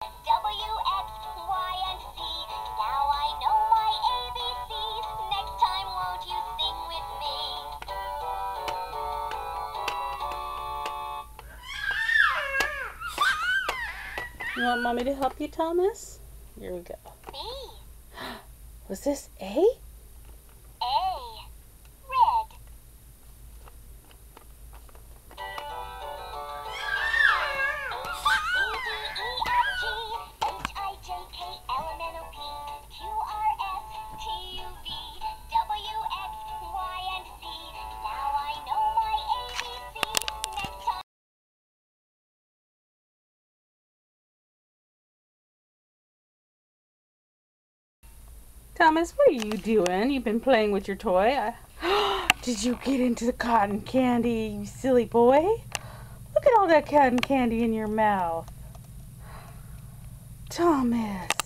W, X, Y, and Z. Now I know my ABCs. Next time, won't you sing with me? You want Mommy to help you, Thomas? Here we go. B. Was this A? A. Red. Thomas, what are you doing? You've been playing with your toy. Did you get into the cotton candy, you silly boy? Look at all that cotton candy in your mouth. Thomas.